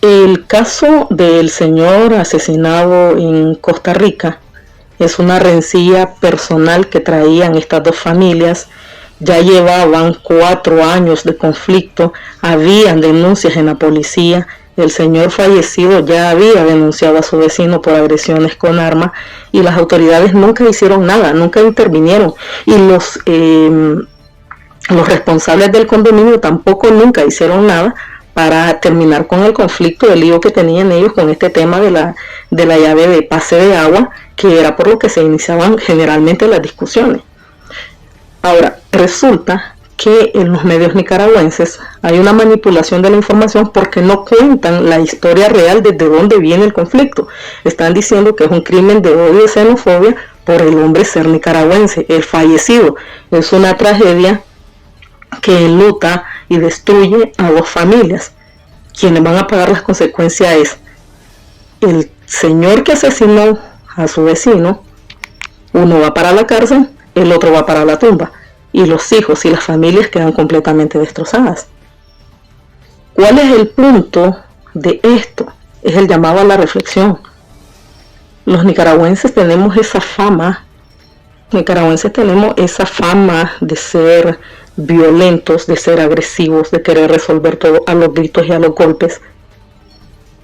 El caso del señor asesinado en Costa Rica es una rencilla personal que traían estas dos familias. Ya llevaban 4 años de conflicto, habían denuncias en la policía. El señor fallecido ya había denunciado a su vecino por agresiones con arma y las autoridades nunca hicieron nada, nunca intervinieron. Y los responsables del condominio tampoco nunca hicieron nada para terminar con el conflicto, el lío que tenían ellos con este tema de la llave de pase de agua, que era por lo que se iniciaban generalmente las discusiones. Ahora, resulta que en los medios nicaragüenses hay una manipulación de la información porque no cuentan la historia real desde dónde viene el conflicto. Están diciendo que es un crimen de odio y xenofobia por el hombre ser nicaragüense, el fallecido. Es una tragedia que enluta y destruye a 2 familias. Quienes van a pagar las consecuencias es el señor que asesinó a su vecino. Uno va para la cárcel, el otro va para la tumba, y los hijos y las familias quedan completamente destrozadas. ¿Cuál es el punto de esto? Es el llamado a la reflexión. Los nicaragüenses tenemos esa fama de ser violentos, de ser agresivos, de querer resolver todo a los gritos y a los golpes.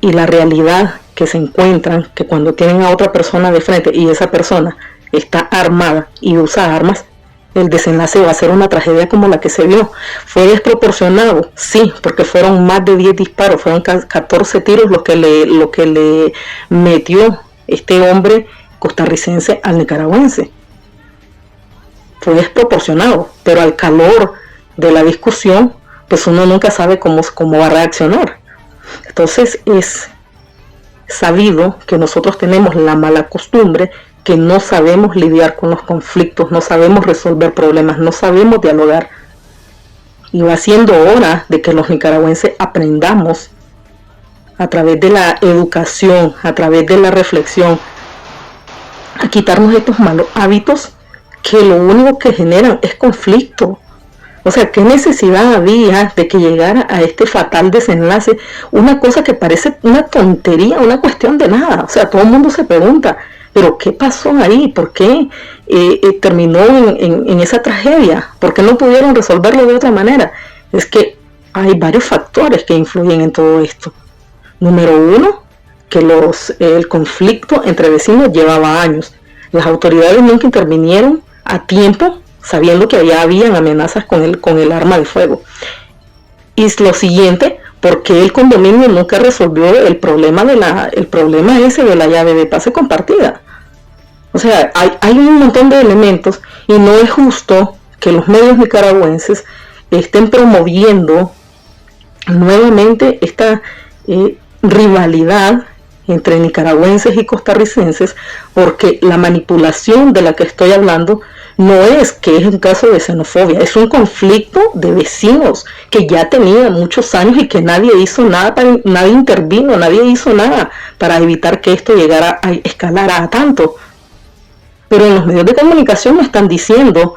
Y la realidad que se encuentran, que cuando tienen a otra persona de frente y esa persona está armada y usa armas, el desenlace va a ser una tragedia como la que se vio. Fue desproporcionado, sí, porque fueron más de 10 disparos, fueron 14 tiros lo que le metió este hombre costarricense al nicaragüense. Fue desproporcionado, pero al calor de la discusión, pues uno nunca sabe cómo va a reaccionar. Entonces es sabido que nosotros tenemos la mala costumbre que no sabemos lidiar con los conflictos, no sabemos resolver problemas, no sabemos dialogar. Y va siendo hora de que los nicaragüenses aprendamos a través de la educación, a través de la reflexión, a quitarnos estos malos hábitos que lo único que generan es conflicto. O sea, ¿qué necesidad había de que llegara a este fatal desenlace? Una cosa que parece una tontería, una cuestión de nada. O sea, todo el mundo se pregunta, ¿pero qué pasó ahí? ¿Por qué terminó en esa tragedia? ¿Por qué no pudieron resolverlo de otra manera? Es que hay varios factores que influyen en todo esto. Número 1, que el conflicto entre vecinos llevaba años. Las autoridades nunca intervinieron a tiempo, sabiendo que ya habían amenazas con el arma de fuego. Y lo siguiente, porque el condominio nunca resolvió el problema ese de la llave de pase compartida. O sea, hay un montón de elementos y no es justo que los medios nicaragüenses estén promoviendo nuevamente esta rivalidad entre nicaragüenses y costarricenses, porque la manipulación de la que estoy hablando no es que es un caso de xenofobia, es un conflicto de vecinos que ya tenía muchos años y que nadie hizo nada, nadie intervino, nadie hizo nada para evitar que esto llegara a escalar a tanto. Pero en los medios de comunicación no están diciendo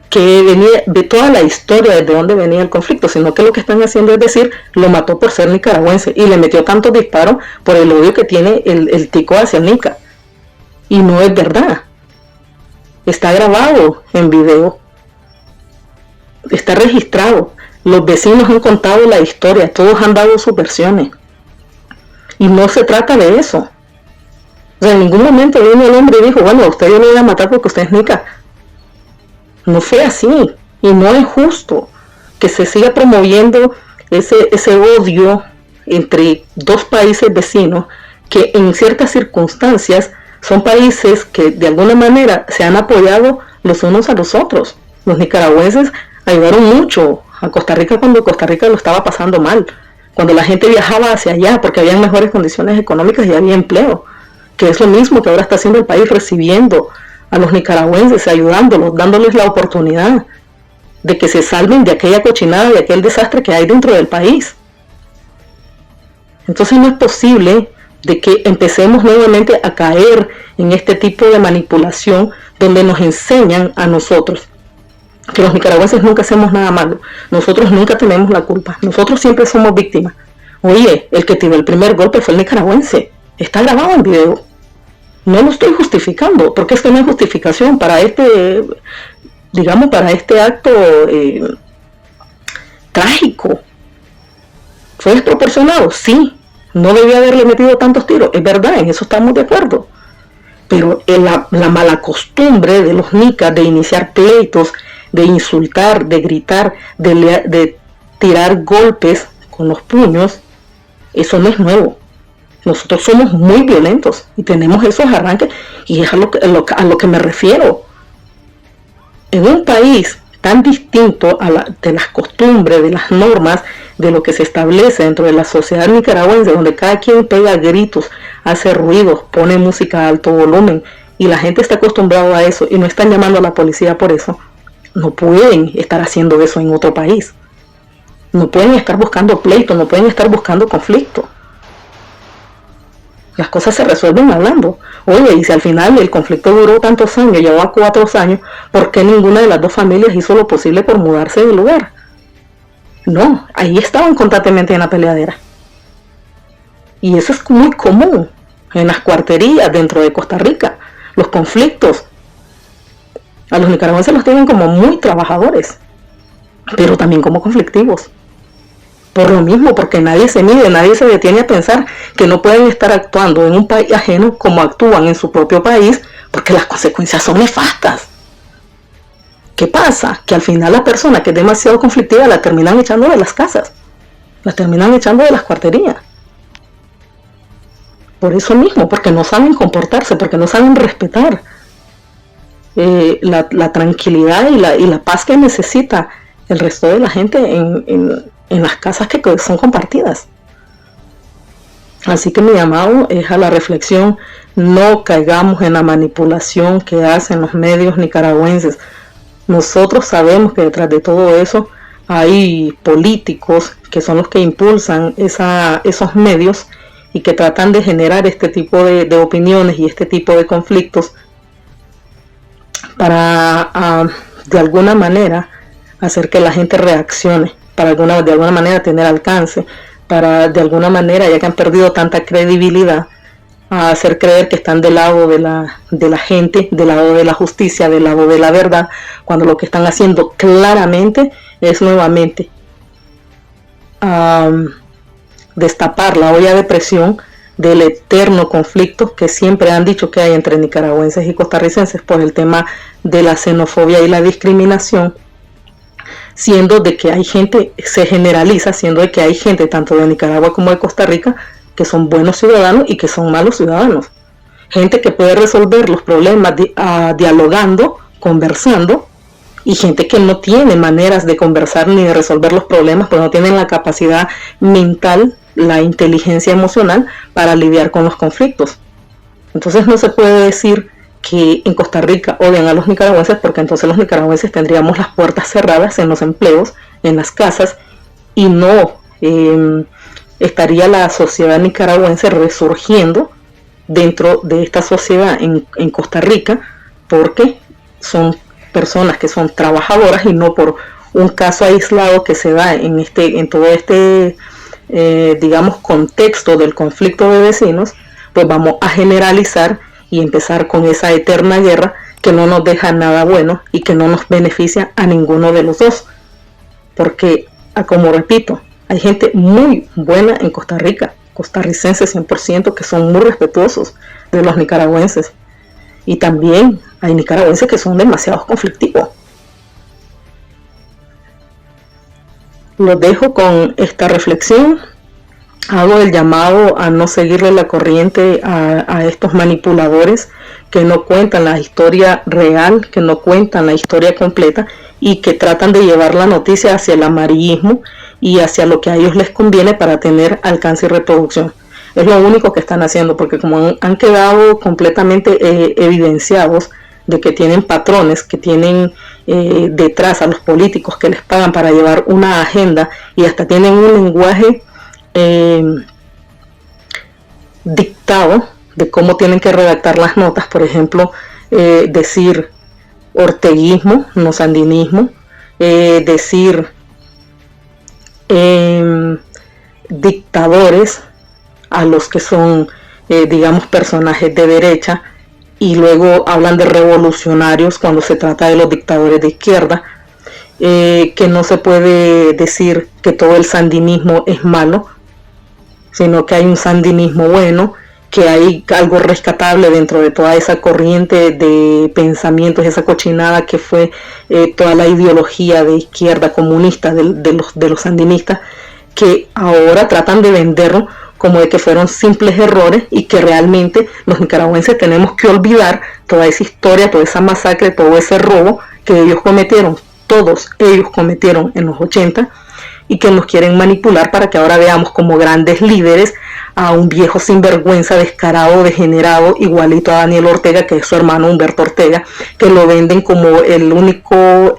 que venía de toda la historia desde dónde venía el conflicto, sino que lo que están haciendo es decir, lo mató por ser nicaragüense y le metió tantos disparos por el odio que tiene el tico hacia Nica. Y no es verdad. Está grabado en video. Está registrado. Los vecinos han contado la historia, todos han dado sus versiones. Y no se trata de eso. O sea, en ningún momento vino el hombre y dijo, bueno, a usted yo lo voy a matar porque usted es Nica. No fue así, y no es justo que se siga promoviendo ese odio entre 2 países vecinos que en ciertas circunstancias son países que de alguna manera se han apoyado los unos a los otros. Los nicaragüenses ayudaron mucho a Costa Rica cuando Costa Rica lo estaba pasando mal, cuando la gente viajaba hacia allá porque había mejores condiciones económicas y había empleo, que es lo mismo que ahora está haciendo el país, recibiendo a los nicaragüenses, ayudándolos, dándoles la oportunidad de que se salven de aquella cochinada, de aquel desastre que hay dentro del país. Entonces no es posible de que empecemos nuevamente a caer en este tipo de manipulación donde nos enseñan a nosotros que los nicaragüenses nunca hacemos nada malo, nosotros nunca tenemos la culpa, nosotros siempre somos víctimas. Oye, el que tiró el primer golpe fue el nicaragüense. Está grabado en video. No lo estoy justificando, porque es que no hay justificación para este, digamos, para este acto trágico. ¿Fue desproporcionado? Sí. No debía haberle metido tantos tiros. Es verdad, en eso estamos de acuerdo. Pero la mala costumbre de los nicas de iniciar pleitos, de insultar, de gritar, de tirar golpes con los puños, eso no es nuevo. Nosotros somos muy violentos y tenemos esos arranques, y es a lo que me refiero. En un país tan distinto de las costumbres, de las normas, de lo que se establece dentro de la sociedad nicaragüense, donde cada quien pega gritos, hace ruidos, pone música a alto volumen, y la gente está acostumbrada a eso y no están llamando a la policía por eso, no pueden estar haciendo eso en otro país. No pueden estar buscando pleito, no pueden estar buscando conflicto. Las cosas se resuelven hablando. Oye, y si al final el conflicto duró tantos años, llevaba 4 años, ¿por qué ninguna de las dos familias hizo lo posible por mudarse del lugar? No, ahí estaban constantemente en la peleadera. Y eso es muy común en las cuarterías dentro de Costa Rica. Los conflictos a los nicaragüenses los tienen como muy trabajadores, pero también como conflictivos. Por lo mismo, porque nadie se mide, nadie se detiene a pensar que no pueden estar actuando en un país ajeno como actúan en su propio país, porque las consecuencias son nefastas. ¿Qué pasa? Que al final la persona que es demasiado conflictiva la terminan echando de las casas, la terminan echando de las cuarterías. Por eso mismo, porque no saben comportarse, porque no saben respetar la tranquilidad y la paz que necesita el resto de la gente en las casas que son compartidas. Así que mi llamado es a la reflexión. No caigamos en la manipulación que hacen los medios nicaragüenses. Nosotros sabemos que detrás de todo eso hay políticos que son los que impulsan esos medios y que tratan de generar este tipo de opiniones y este tipo de conflictos para de alguna manera hacer que la gente reaccione, para de alguna manera tener alcance, para de alguna manera, ya que han perdido tanta credibilidad, a hacer creer que están del lado de la gente, del lado de la justicia, del lado de la verdad, cuando lo que están haciendo claramente es nuevamente destapar la olla de presión del eterno conflicto que siempre han dicho que hay entre nicaragüenses y costarricenses por el tema de la xenofobia y la discriminación, siendo de que hay gente, se generaliza, siendo de que hay gente tanto de Nicaragua como de Costa Rica que son buenos ciudadanos y que son malos ciudadanos. Gente que puede resolver los problemas dialogando, conversando, y gente que no tiene maneras de conversar ni de resolver los problemas, pues no tienen la capacidad mental, la inteligencia emocional para lidiar con los conflictos. Entonces no se puede decir que en Costa Rica odian a los nicaragüenses, porque entonces los nicaragüenses tendríamos las puertas cerradas en los empleos, en las casas, y no estaría la sociedad nicaragüense resurgiendo dentro de esta sociedad en Costa Rica, porque son personas que son trabajadoras y no por un caso aislado que se da en todo este digamos contexto del conflicto de vecinos, pues vamos a generalizar y empezar con esa eterna guerra que no nos deja nada bueno y que no nos beneficia a ninguno de los dos, porque como repito, hay gente muy buena en Costa Rica, costarricenses 100%, que son muy respetuosos de los nicaragüenses, y también hay nicaragüenses que son demasiado conflictivos. Los dejo con esta reflexión. Hago el llamado a no seguirle la corriente a estos manipuladores que no cuentan la historia real, que no cuentan la historia completa y que tratan de llevar la noticia hacia el amarillismo y hacia lo que a ellos les conviene para tener alcance y reproducción. Es lo único que están haciendo, porque como han quedado completamente evidenciados de que tienen patrones, que tienen detrás a los políticos que les pagan para llevar una agenda y hasta tienen un lenguaje dictado de cómo tienen que redactar las notas, por ejemplo, decir orteguismo, no sandinismo, decir dictadores a los que son, digamos, personajes de derecha, y luego hablan de revolucionarios cuando se trata de los dictadores de izquierda, que no se puede decir que todo el sandinismo es malo, sino que hay un sandinismo bueno, que hay algo rescatable dentro de toda esa corriente de pensamientos, esa cochinada que fue toda la ideología de izquierda comunista de los sandinistas, que ahora tratan de venderlo como de que fueron simples errores y que realmente los nicaragüenses tenemos que olvidar toda esa historia, toda esa masacre, todo ese robo que ellos cometieron, todos ellos cometieron en los 80, y que nos quieren manipular para que ahora veamos como grandes líderes a un viejo sinvergüenza, descarado, degenerado, igualito a Daniel Ortega, que es su hermano Humberto Ortega, que lo venden como el único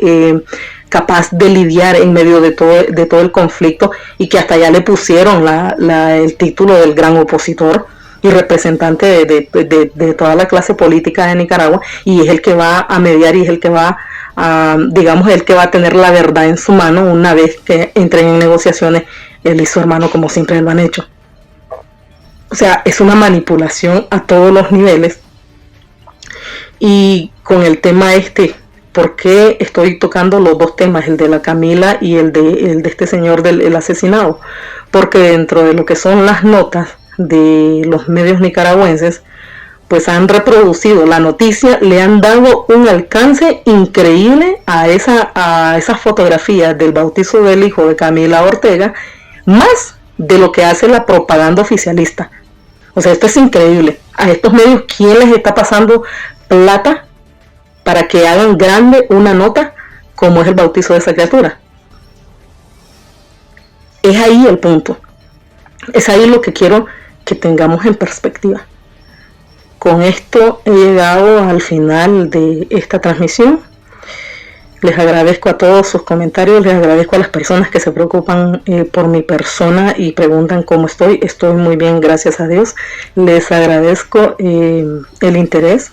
capaz de lidiar en medio de todo el conflicto, y que hasta ya le pusieron el título del gran opositor y representante de toda la clase política de Nicaragua, y es el que va a mediar y es el que va digamos, el que va a tener la verdad en su mano una vez que entren en negociaciones él y su hermano, como siempre lo han hecho. O sea, es una manipulación a todos los niveles. Y con el tema ¿por qué estoy tocando los dos temas, el de la Camila y el de este señor del asesinado? Porque dentro de lo que son las notas de los medios nicaragüenses, pues han reproducido la noticia, le han dado un alcance increíble a esa fotografía del bautizo del hijo de Camila Ortega, más de lo que hace la propaganda oficialista. O sea, esto es increíble. A estos medios, ¿quién les está pasando plata para que hagan grande una nota como es el bautizo de esa criatura? Es ahí el punto. Es ahí lo que quiero que tengamos en perspectiva. Con esto he llegado al final de esta transmisión. Les agradezco a todos sus comentarios, les agradezco a las personas que se preocupan por mi persona y preguntan cómo estoy. Estoy muy bien, gracias a Dios. Les agradezco el interés,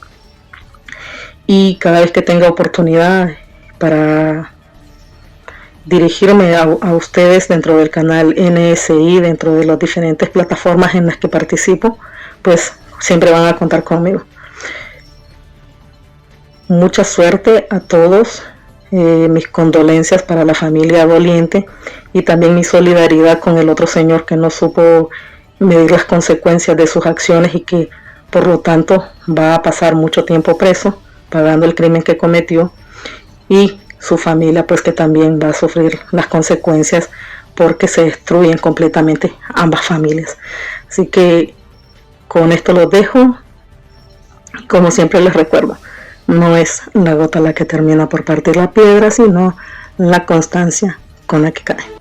y cada vez que tenga oportunidad para dirigirme a ustedes dentro del canal NSI, dentro de las diferentes plataformas en las que participo, pues siempre van a contar conmigo. Mucha suerte a todos, mis condolencias para la familia doliente, y también mi solidaridad con el otro señor que no supo medir las consecuencias de sus acciones y que por lo tanto va a pasar mucho tiempo preso pagando el crimen que cometió, y su familia pues que también va a sufrir las consecuencias porque se destruyen completamente ambas familias. Así que con esto los dejo. Como siempre les recuerdo, no es la gota la que termina por partir la piedra, sino la constancia con la que cae.